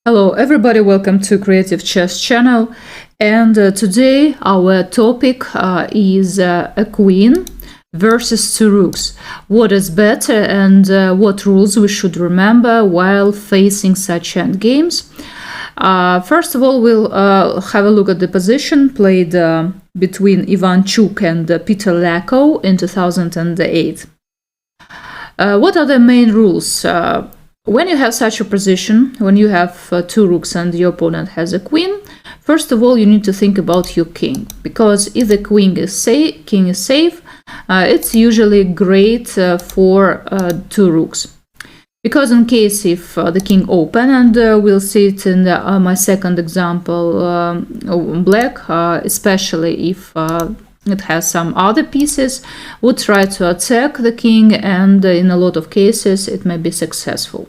Hello everybody, welcome to Creative Chess channel, and today our topic is a queen versus two rooks. What is better and what rules we should remember while facing such endgames. First of all, we'll have a look at the position played between Ivanchuk and Peter Leko in 2008. What are the main rules? When you have such a position, when you have two rooks and your opponent has a queen, first of all you need to think about your king, because if the king is safe, it's usually great for two rooks. Because in case if the king open, and we'll see it in my second example, black, especially if it has some other pieces, would try to attack the king, and in a lot of cases it may be successful.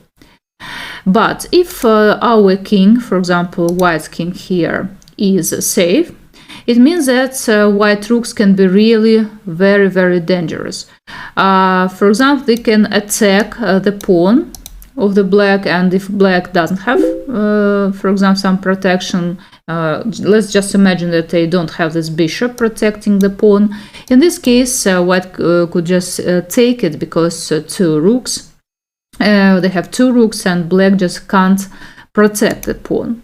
But if our king, for example white king here, is safe, it means that white rooks can be really very dangerous. For example, they can attack the pawn of the black, and if black doesn't have, for example, some protection, let's just imagine that they don't have this bishop protecting the pawn. In this case, white could just take it, because two rooks, they have two rooks, and black just can't protect the pawn.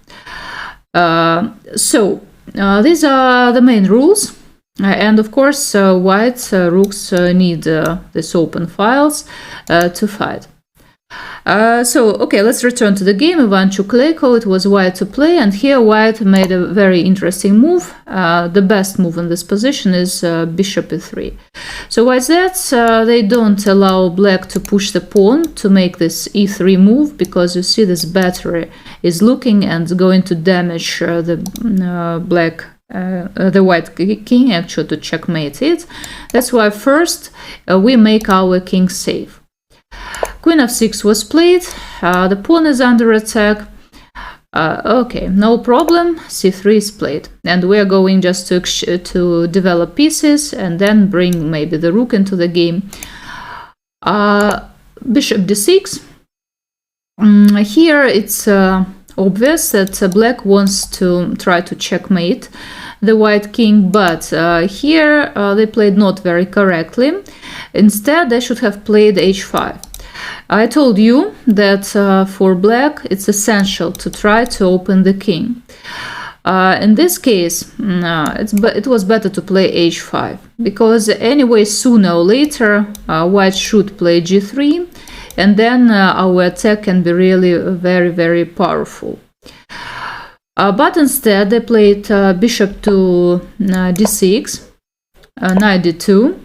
So these are the main rules, and of course white rooks need these open files to fight. Okay, let's return to the game. Ivanchuk Leko, it was white to play, and here white made a very interesting move. The best move in this position is bishop e3. So why is that? They don't allow black to push the pawn to make this e3 move, because you see this battery is looking and going to damage the white king, actually to checkmate it. That's why first we make our king safe. Queen f6 was played, the pawn is under attack. Okay, no problem, c3 is played, and we are going just to develop pieces and then bring maybe the rook into the game. Bishop d6. Here it's obvious that black wants to try to checkmate the white king, but here they played not very correctly. Instead, they should have played h5. I told you that for black it's essential to try to open the king. In this case, it was better to play h5, because anyway sooner or later white should play g3, and then our attack can be really very powerful. But instead they played bishop to d6, knight d2,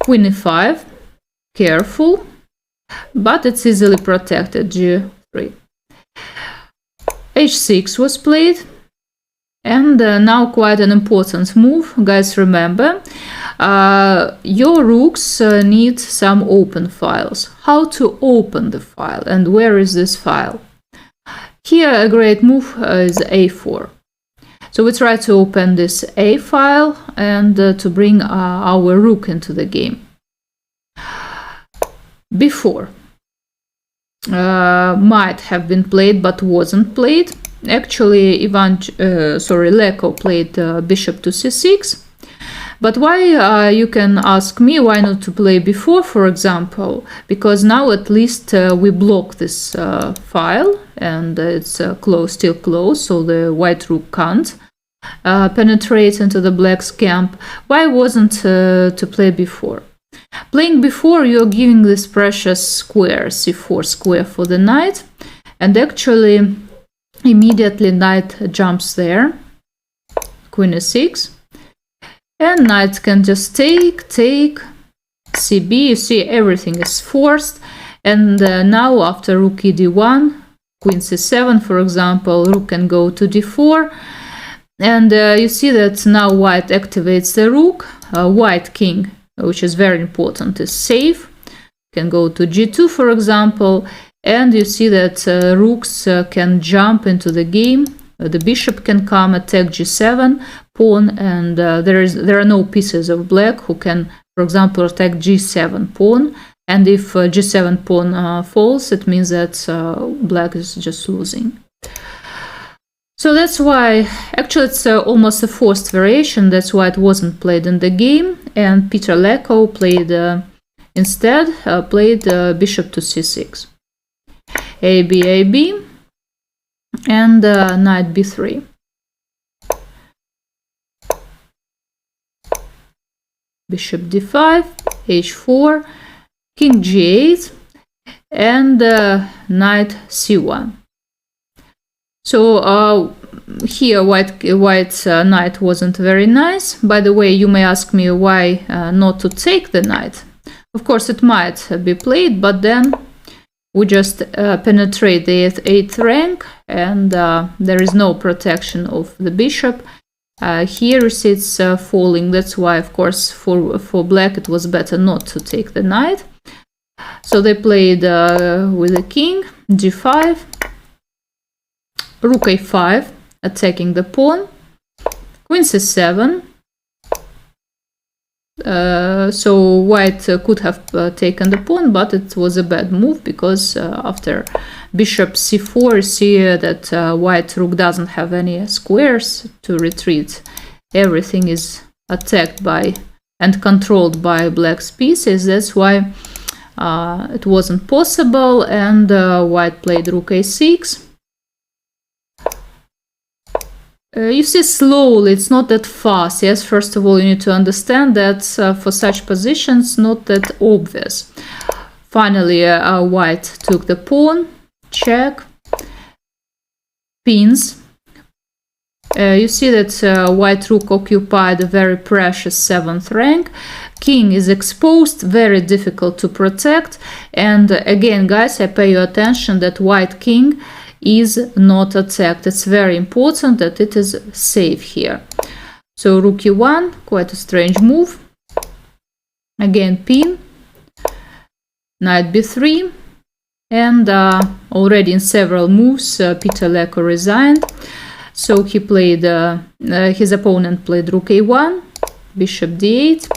queen e5, careful, but it's easily protected, g3. h6 was played, and now quite an important move. Guys, remember, your rooks need some open files. How to open the file, and where is this file? Here a great move is a4. So we try to open this a file and to bring our rook into the game. Before might have been played but wasn't played. Actually, Leko played bishop to c6. But why, you can ask me, why not to play before, for example? Because now at least we block this file, and it's still closed, so the white rook can't penetrate into the black's camp. Why wasn't to play before? Playing before, you're giving this precious square, c4 square, for the knight, and actually immediately knight jumps there, queen e6, and knight can just take, cb, you see everything is forced, and now after rook e d1, queen c7, for example, rook can go to d4, and you see that now white activates the rook, white king, which is very important, is safe, can go to g2, for example, and you see that rooks can jump into the game. The bishop can come, attack g7 pawn, and there are no pieces of black who can, for example, attack g7 pawn, and if g7 pawn falls, it means that black is just losing. So that's why, actually it's almost a forced variation, that's why it wasn't played in the game, and Peter Leko played instead played bishop to c6. A, and knight b3. Bishop d5, h4, king g8, and knight c1. So here white's knight wasn't very nice. By the way, you may ask me why not to take the knight. Of course, it might be played, but then we just penetrate the 8th rank, and there is no protection of the bishop. Here it's falling. That's why, of course, for black it was better not to take the knight. So they played with the king, g5, rook a5, attacking the pawn, queen c7. So white could have taken the pawn, but it was a bad move, because after bishop c4 you see that white rook doesn't have any squares to retreat. Everything is attacked by and controlled by black's pieces. That's why it wasn't possible, and white played rook a6. You see slowly, it's not that fast. Yes, first of all, you need to understand that for such positions, not that obvious. Finally, white took the pawn, check, pins. You see that white rook occupied a very precious 7th rank. King is exposed, very difficult to protect. And again, guys, I pay you attention that white king is not attacked. It's very important that it is safe here. So rook e1, quite a strange move. Again pin, knight b3, and already in several moves Peter Leko resigned. So he played, his opponent played rook a1, bishop d8,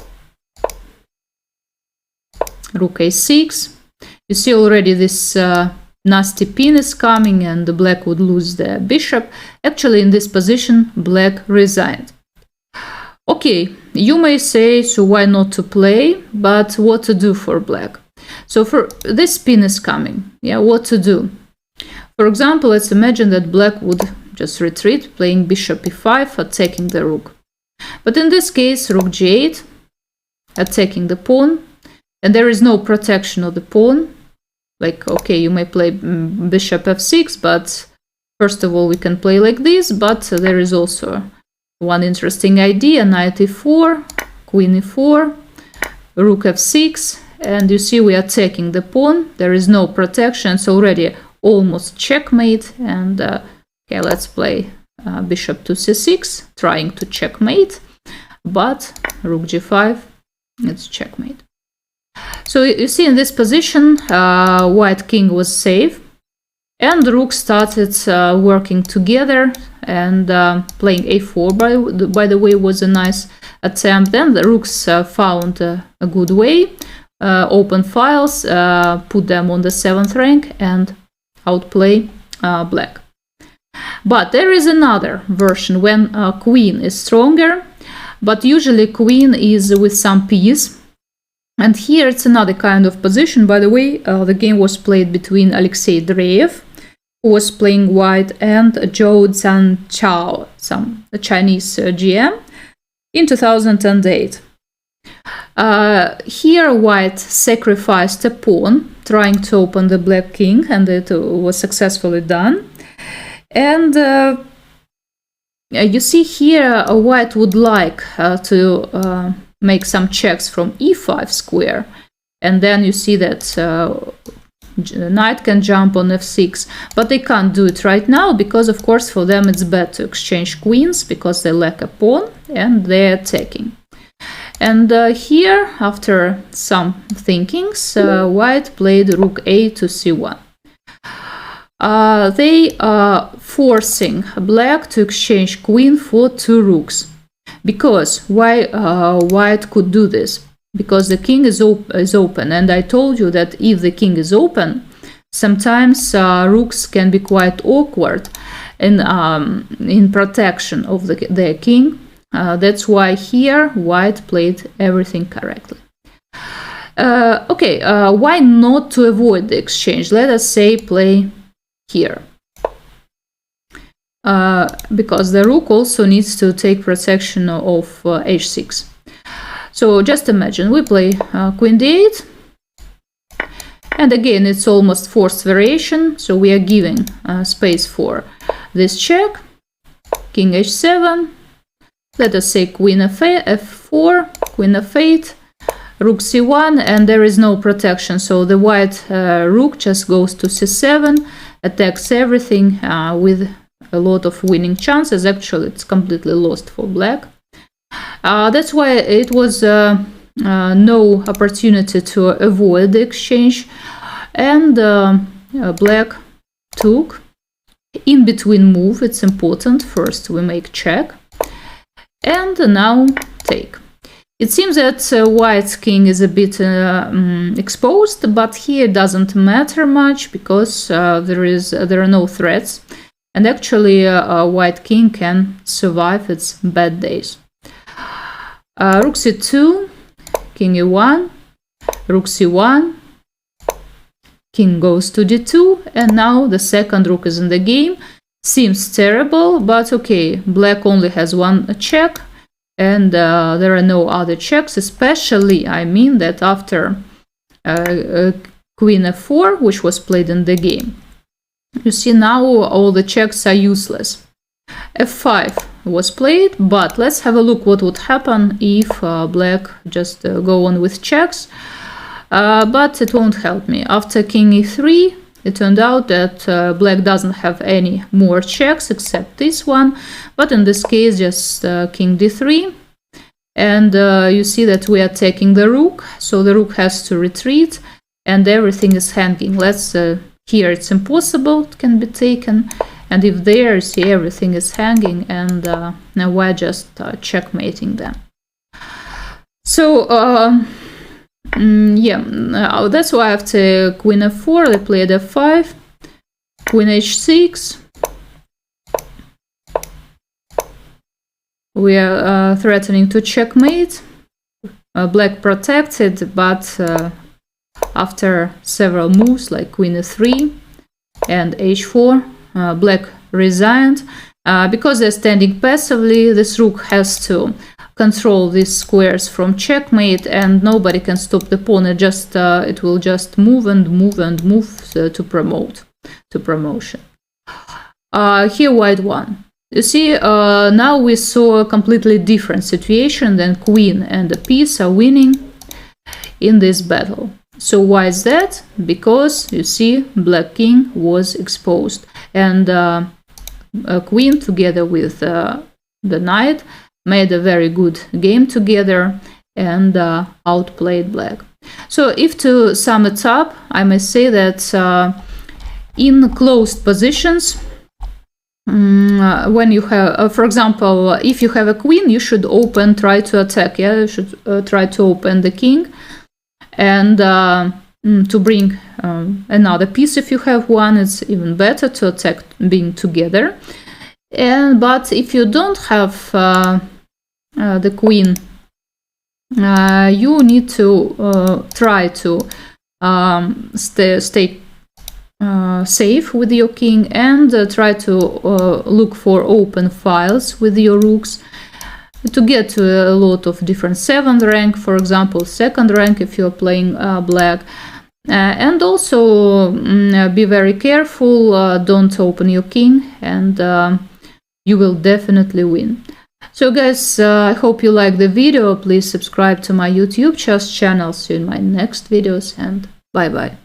rook a6. You see already this nasty pin is coming, and the black would lose the bishop. Actually, in this position, black resigned. Okay, you may say, so why not to play? But what to do for black? So for this pin is coming. Yeah, what to do? For example, let's imagine that black would just retreat, playing bishop e5, attacking the rook. But in this case, rook g8, attacking the pawn, and there is no protection of the pawn. Like, okay, you may play bishop f6, but first of all we can play like this, but there is also one interesting idea, knight e4, queen e4, rook f6, and you see we are attacking the pawn. There is no protection, it's already almost checkmate, and okay, let's play bishop to c6, trying to checkmate, but rook g5, it's checkmate. So you see in this position, white king was safe, and the rook started working together, and playing a4, by the way, was a nice attempt. Then the rooks found a good way, open files, put them on the 7th rank, and outplay black. But there is another version when queen is stronger, but usually queen is with some piece. And here it's another kind of position. By the way, the game was played between Alexei Dreev, who was playing white, and Chzhou.Analysis+main, a Chinese GM, in 2008. Here white sacrificed a pawn, trying to open the black king, and it was successfully done. And you see here white would like to make some checks from e5 square, and then you see that knight can jump on f6, but they can't do it right now, because of course for them it's better to exchange queens, because they lack a pawn and they're attacking. And here, after some thinkings, white played rook a to c1. They are forcing black to exchange queen for 2 rooks. Because why white could do this? Because the king is open, and I told you that if the king is open, sometimes rooks can be quite awkward, in protection of their king. That's why here white played everything correctly. Okay, why not to avoid the exchange? Let us say play here. Because the rook also needs to take protection of h6. So just imagine we play queen d8, and again it's almost forced variation, so we are giving space for this check. King h7, let us say queen f4, queen f8, rook c1, and there is no protection, so the white rook just goes to c7, attacks everything with a lot of winning chances. Actually, it's completely lost for black. That's why it was no opportunity to avoid the exchange, and black took in between move. It's important. First we make check, and now take. It seems that white's king is a bit exposed, but here it doesn't matter much because there are no threats. And actually, white king can survive its bad days. Rook c2, king e1, rook c1, king goes to d2, and now the second rook is in the game. Seems terrible, but okay, black only has one check, and there are no other checks, especially, I mean, that after queen f4, which was played in the game. You see, now all the checks are useless. f5 was played, but let's have a look what would happen if black just go on with checks. But it won't help me. After king e3, it turned out that black doesn't have any more checks except this one. But in this case, just king d3. And you see that we are taking the rook, so the rook has to retreat, and everything is hanging. Let's here it's impossible, it can be taken, and if there, you see everything is hanging, and now we're just checkmating them. So yeah, that's why after queen f4 they played f5, queen h6. We are threatening to checkmate. Black protected, but after several moves like queen e3 and h4, black resigned. Because they're standing passively, this rook has to control these squares from checkmate, and nobody can stop the pawn. It will just move and move and move to promotion. Here white won. You see, now we saw a completely different situation. Than queen and the piece are winning in this battle. So why is that? Because you see, black king was exposed, and queen together with the knight made a very good game together and outplayed black. So if to sum it up, I may say that in closed positions, when you have, for example, if you have a queen, you should try to attack. Yeah, you should try to open the king, and to bring another piece. If you have one, it's even better to attack being together. But if you don't have the queen, you need to try to stay safe with your king, and try to look for open files with your rooks to get to a lot of different 7th rank, for example, 2nd rank if you're playing black. And also be very careful, don't open your king, and you will definitely win. So guys, I hope you like the video. Please subscribe to my YouTube chess channel. See you in my next videos, and bye bye.